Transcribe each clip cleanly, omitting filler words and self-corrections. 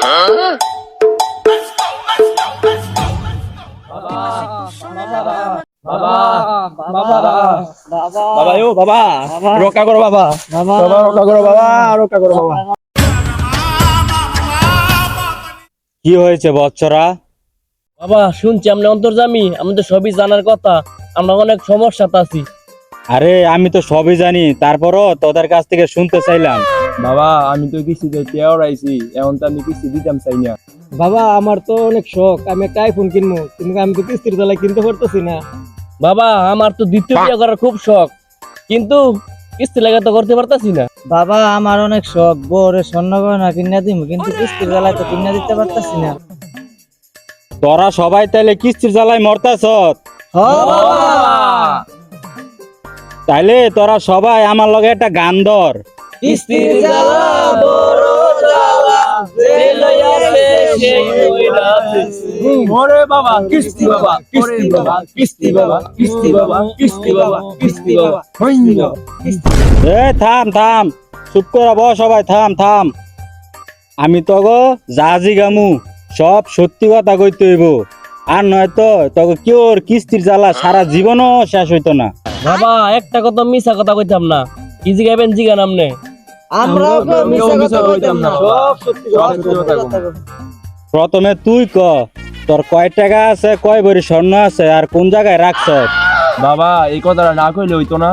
রক্ষা করো বাবা, রক্ষা করো বাবা, রক্ষা করো বাবা। কি হয়েছে বৎসরা? বাবা শুনছি আমরা অন্তর্জামী, আমাদের সবই জানার কথা, আমরা অনেক সমস্যাতে আছি। আরে আমি তো সবই জানি, তারপরও তোদের কাছ থেকে শুনতে চাইলাম। বাবা আমি তো কিস্তিতে আইছি, এখন তো আমি কিস্তি দিতাম চাই না। বাবা আমার তো অনেক শখ, আমি একটা আইফোন কিনবো, কিন্তু আমি তো কিস্তির জ্বালায় কিনতে পারতেছি না। বাবা আমার তো দ্বিতীয় বিয়ে করার খুব শখ, কিন্তু কিস্তি লাগা তো করতে পারতাছি না। বাবা আমার অনেক শখ, বউরে স্বর্ণ গয়না কিনা দিব, কিন্তু কিস্তির জ্বালায় তো কিনা দিতে পারতেছি না। তোরা সবাই তাইলে কিস্তির জ্বালায় মরতাছ? তাইলে তোরা সবাই আমার লগে একটা গান ধর। কিস্তির জ্বালা বড় জ্বালা, যে লইয়াছে সেই হইলাছে। ওরে বাবা কিস্তি বাবা, কিস্তি বাবা, কিস্তি বাবা, কিস্তি বাবা, কিস্তি বাবা, কিস্তি বাবা, এ থাম থাম, চুপ করে বস সবাই, থাম থাম। আমি তগো জাহাজি গামু, সব সত্যি কথা কইতে হইব, আর নয়তো তগো কিওর কিস্তির জ্বালা সারা জীবনও শেষ হইতো না। বাবা একটা কথা মিছা কথা কইতাম না, কি জিগাইবেন জিগান আমনে। আমরাও তো মিছা কথা কইতাম না, সব সত্যি কথা কইতাম। প্রথমে তুই ক, তোর কয় টাকা আছে, কয় ভরি স্বর্ণ আছে, আর কোন জায়গায় রাখছ? বাবা এই কথাটা না কইলে হইতো না।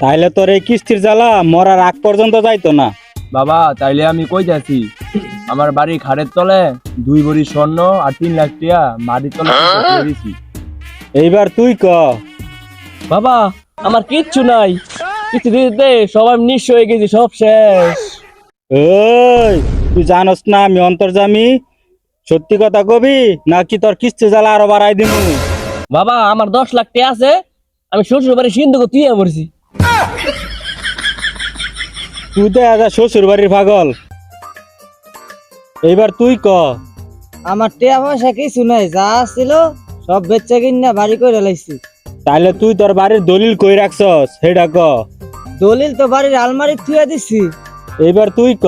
তাইলে তোর এই কিস্তির জ্বালা মরার আগ পর্যন্ত যাইতো না। বাবা তাইলে আমি কই যাচ্ছি, আমার বাড়ি খাড়ের তলে 2 ভরি স্বর্ণ আর 3 লাখ টাকা মাটির তলে পুঁতে দিছি। এইবার তুই ক। বাবা আমার কিচ্ছু নাই, কিস্তি দিতে সবাই নিঃস্ব হয়ে গেছি, সব শেষ। ওই তুই জানস না আমি অন্তর্জামী, সত্যি কথা কবি নাকি তোর কিস্তি জ্বালা আরো বাড়াই দিমু? বাবা আমার 10 লাখ টাকা আছে, আমি শ্বশুর বাড়ি সিন্ধুকে তুই পড়ছি। তুই তো আজ শ্বশুর বাড়ির পাগল। এইবার তুই ক। আমার টাকা পয়সা কিছু নাই, যা ছিল সব বেচা কিনা বাড়ি করে লাইছি। তাইলে তুই তোর বাড়ির দলিল কই রাখছস সেটা ক। দলিল তো বাড়ির আলমারি থুয়া দিছি। এইবার তুই ক।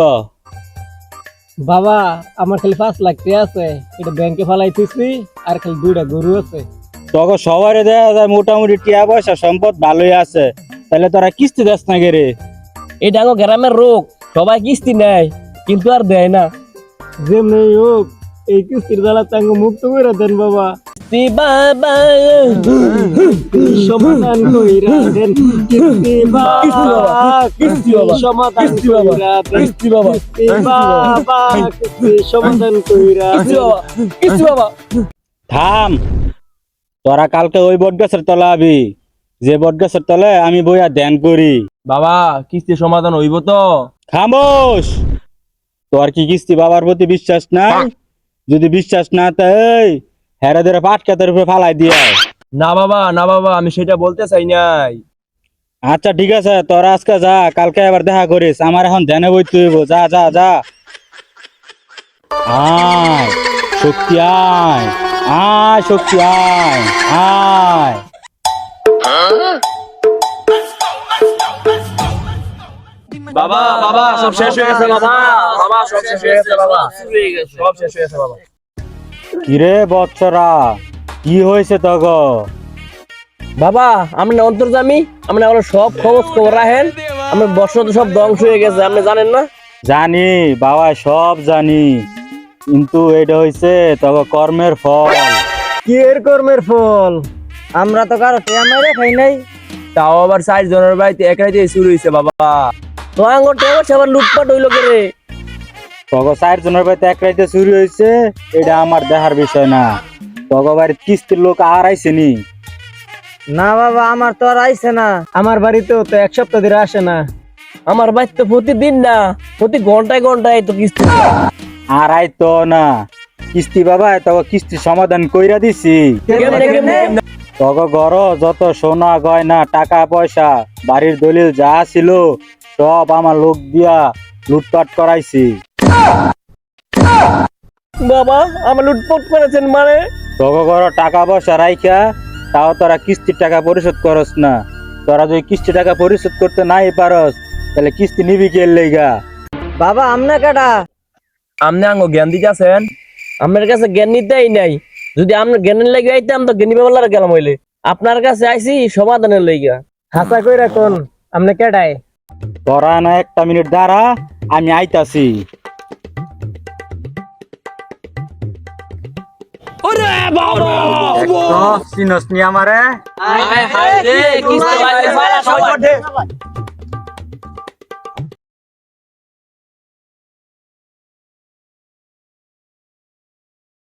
বাবা আমার খালি 5 লাখ টাকা আছে, এটা ব্যাংকে ফালাইতেছি, আর খালি 2টা গরু আছে। তোকে সবারে দেখা যায় মোটামুটি টিয়া পয়সা সম্পদ ভালোই আছে, তাহলে তোরা কিস্তি দেস না গে রে? এটা আমার গ্রামের রোগ, সবাই কিস্তি নেয় কিন্তু আর দেয় না। যেমনি হোক এই কিস্তির জ্বালা তাঙ্গ মুক্ত করে দেন বাবা, কিস্তি বাবা সমাধান কইরা দেন। কিস্তি বাবা, কিস্তি বাবা, সমাধান কিস্তি বাবা, কইরা দেন। কিস্তি বাবা, কিস্তি বাবা, কিস্তি সমাধান কইরা কিস্তি দেন। বাবা, কিস্তি বাবা। থাম, তোরা কালকে ওই বট গাছের তলে আবি, যে বট গাছের তলে আমি বইয়া ধ্যান করি। বাবা কিস্তি সমাধান হইব তো? খামোশ, তোর কি কিস্তি বাবার প্রতি বিশ্বাস নাই? যদি বিশ্বাস না তাই হেরে ধরে পাটকাতের উপরে ফালাই দিয়ে। না বাবা, না বাবা, আমি সেটা বলতে চাই নাই। আচ্ছা ঠিক আছে, তোরা আজকে যা, কালকে আবার দেখা করিস, আমার এখন ধ্যানে বইতে হইব। যা যা যা। আয় শক্তি আয়, আয় শক্তি আয়, আয়। বাবা বাবা সব শেষ হয়ে গেছে বাবা, বাবা সব শেষ হয়ে গেছে বাবা, সব শেষ হয়ে গেছে বাবা। কিরে বৎসরা, কি হয়েছে তগো? বাবা আমরা অন্তর্জামী, আমরা সব খবর রাখেন, আমার বসত সব ধ্বংস হয়ে গেছে, আপনি জানেন না? জানি বাবা, সব জানি, কিন্তু এটা হইছে তগো কর্মের ফল। কি এর কর্মের ফল? আমরা তো কারো টাকা মাইরা খাই নাই। তাও আবার 4 জনের বাড়িতে এক রাইতে শুরু হয়েছে বাবা। তো আঙ্গুর টাকা আবার লুটপাট হইলো কে রে? তগো 4 জনের বাড়িতে এক রাইতে চুরি হয়েছে, এটা আমার দেখার বিষয় না। তগো বাড়ির কিস্তির লোক আর আইসেনি? না বাবা আমার তো আর আইছে না, আমার বাড়িতেও তো 1 সপ্তাহ ধরে আসে না। আমার বাড়ি তো প্রতিদিন না, প্রতি ঘন্টায় ঘন্টায় তো কিস্তি। আর আইতো না কিস্তি বাবা, তগো কিস্তি সমাধান কইরা দিছি। কেমনে কেমনে? তগো ঘর যত সোনা গয়না টাকা পয়সা বাড়ির দলিল যা ছিল সব আমার লোক দিয়া লুটপাট করাইছি। বাবা আমার লুটপাট করেছেন মানে? তগো ঘর টাকা পয়সা রাইখা তাও তোরা কিস্তির টাকা পরিশোধ করস না। তোরা যদি কিস্তি টাকা পরিশোধ করতে নাই পারস, তাহলে কিস্তি নিবি কে লেগা? বাবা আমনা কাটা আপনি আঙ্গ জ্ঞান দিতেছেন? আপনার কাছে জ্ঞান নিতেই নাই। যদি আমরা জ্ঞানের লেগে আইতাম তো জ্ঞানী বাবার গেলাম হইলে। আপনার কাছে আইছি সমাধানের লেগা। হাসা কই রাখুন আপনি কেডাই? তোরা না একটা মিনিট দাঁড়া, আমি আইতাছি। চিনস নি আমারে? হায় হায় রে, কিস্তি বাইরে ফালা সবাই।